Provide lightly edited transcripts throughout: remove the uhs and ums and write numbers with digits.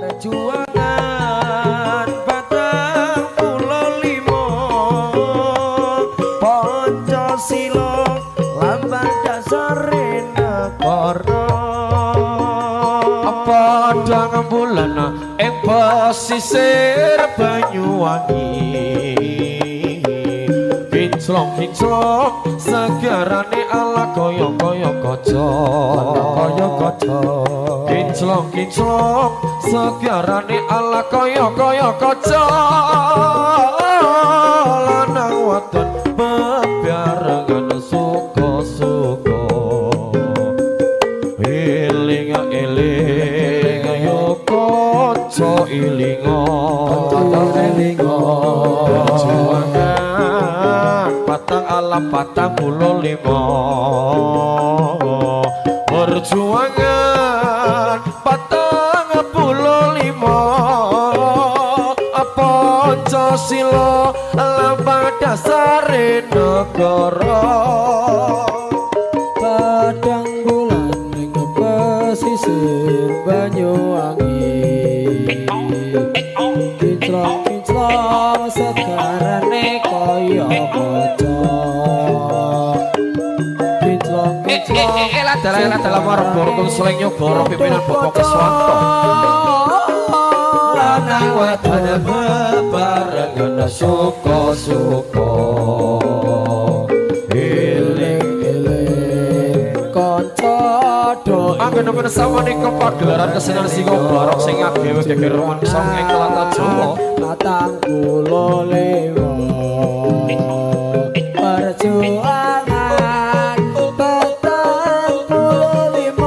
perjuangan 45 Pancasila lambang dasare negara padang bulan ing pesisir Banyuwangi kinclong segarane ala kaya-kaya kaca kinclong segarane ala kaya-kaya kaca lanang wadon bebarengan suka-suka eling ayo kaca ilinga patang 45 perjuangan 45 Pancasila lambang dasare negara padang bulan ning pesisir Banyuwangi kinclong segarane kaya kaca dalam marang seleng nyogoro pimpinan Bapak Keswanto lanang wadon bebarengan suka-suka eling kanca do anggen samane kepagelaran kesenian sing barok sing agewe geger manungsa ing tlatah Jawa 45 perjuangan 45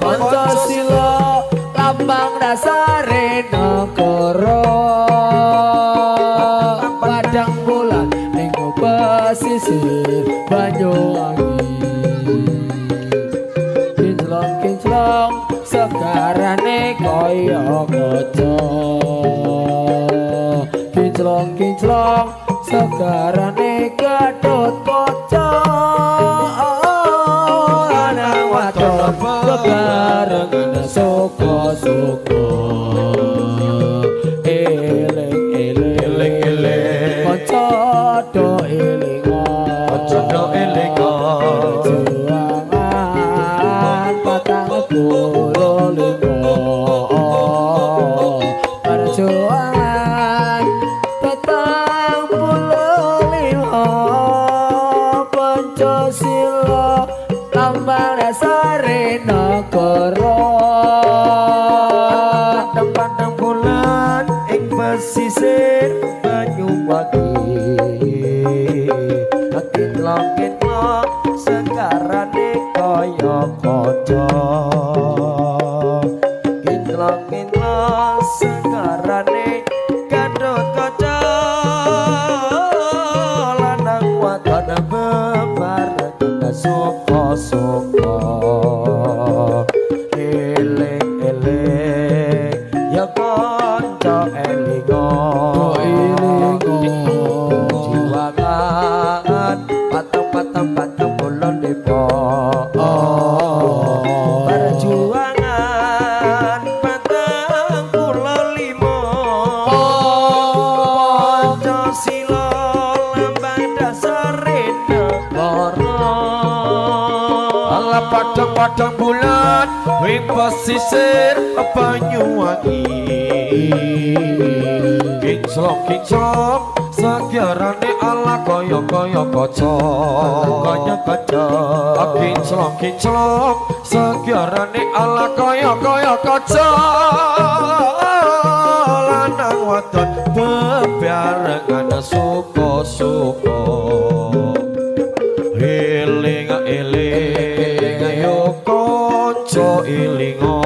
Pancasila lambang dasare negara padang bulan ning pesisir Banyuwangi kinclong segarane kaya kaca kinclong segarane Gatot Kaca lanang wadon bebarengan suka-suka eling kanca do elinga perjuangan 45 perjuangan 45 Pancasila lambang dasare negara padang bulan ing pesisir Banyuwangi kinclong segarane kaya kaca kinclong segarane Gatot Kaca lanang wadon bebarengan suka-suka eling ya kanca elinga jiwangan patang bulan depo perjuangan 45 Pancasila lambang dasare negara ala padang bulan ing pesisir Banyuwangi kinclong segarane ala kaya-kaya kaca kinclong segarane ala kaya-kaya kaca lanang wadon bebarengan suka-suka eling ayo kanca ilinga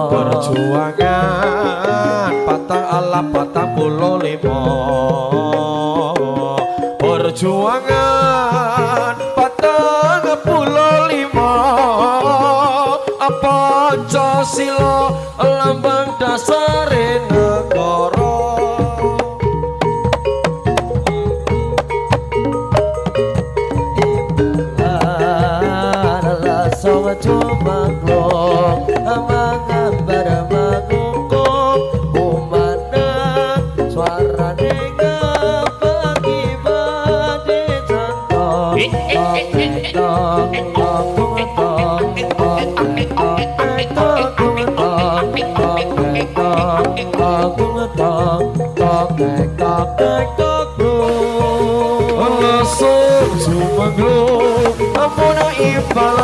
perjuangan 45 perjuangan 45 Pancasila lambang dasare negara so Cumaklong mangambar mangungkung kumandang suarane ngapagi-pagi cantong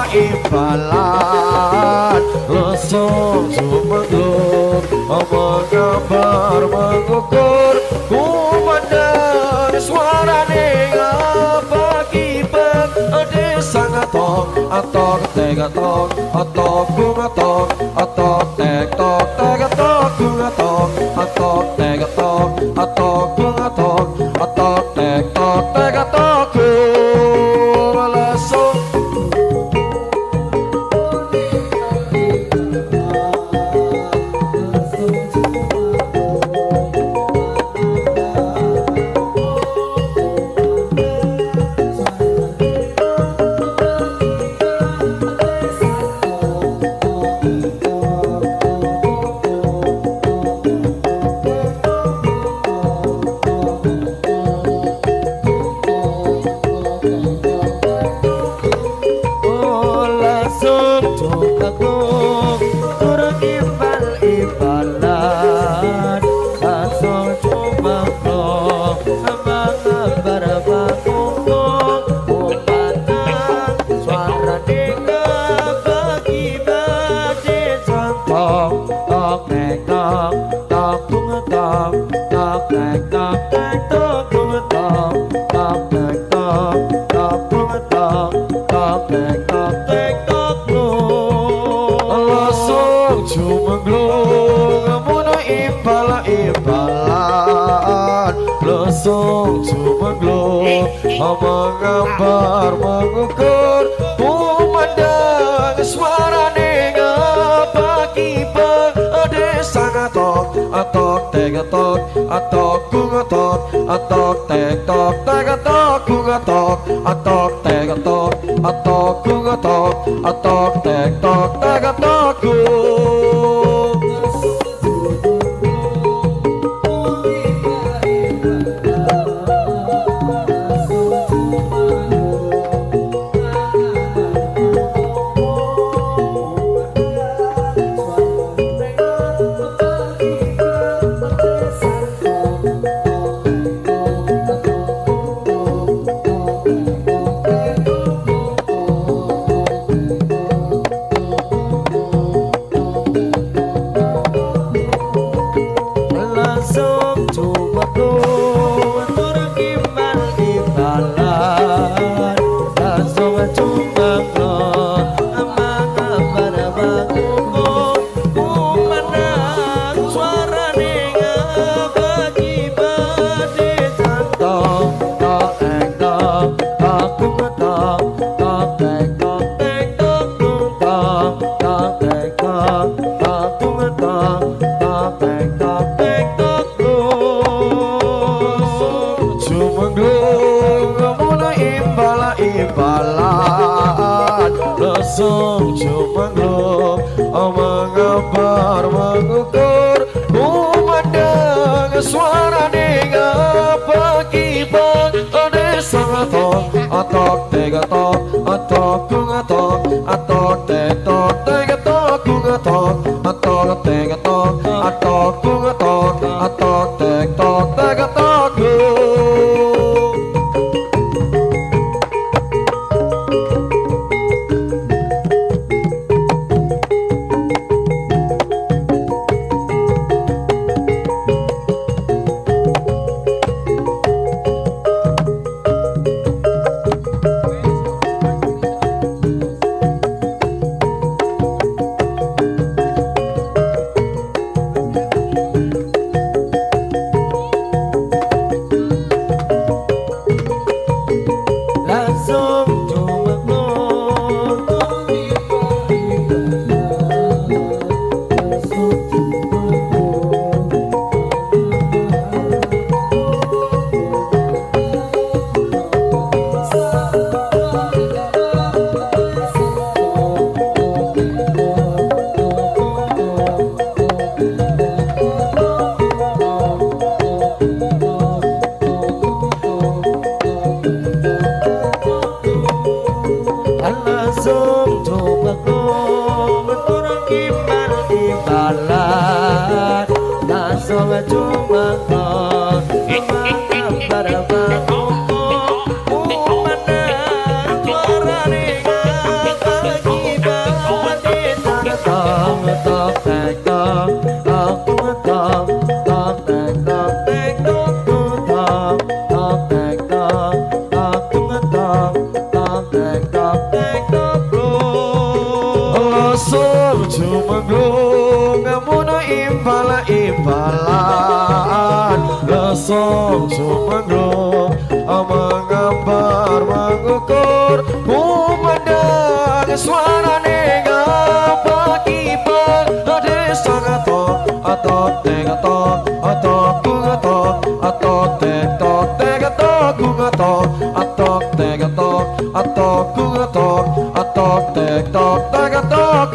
Ibalan lesung sumengluk mengabar mengukur kumandang suarane ngapagi-pagi ade sangatok atok tegatok atok kumatok atok tektok tegatok kumatok atok tegatok atok kumatok atok tektok tegatok lesung lesung sumengluk mengambar mengukur kumandang suarane ngapagi-pagi ade sangatok atok tegatok atok kungatok atok tektok tegatok kungatok atok tegatok atok kungatok atok tektok tegatok lesung sumengluk mengabar mengukur kumandang suarane ngapagi-pagi ade sangatok atok tegatok atok kungatok atok tektok tegatok kungatok atok tegatok atok kungatok atok tektok tegatok Tumagung turang imbal imbalan Nasong tumagung Mangambar mangungkung Umanang suarane ngakibat Tang tong tang tong aku tong tong tang tong tang tong tong tong tang tong aku tong tong tang tong tang tong Lasong jumenglung ngamun imbala imbalan Lasong jumenglung mengambar mengukur kumandang suarane ngapa-kipak ade sangatok atok tegatok atok kungatok atok tegatok tegatok kungatok atok tegatok atok kungatok atok tegatok tegatok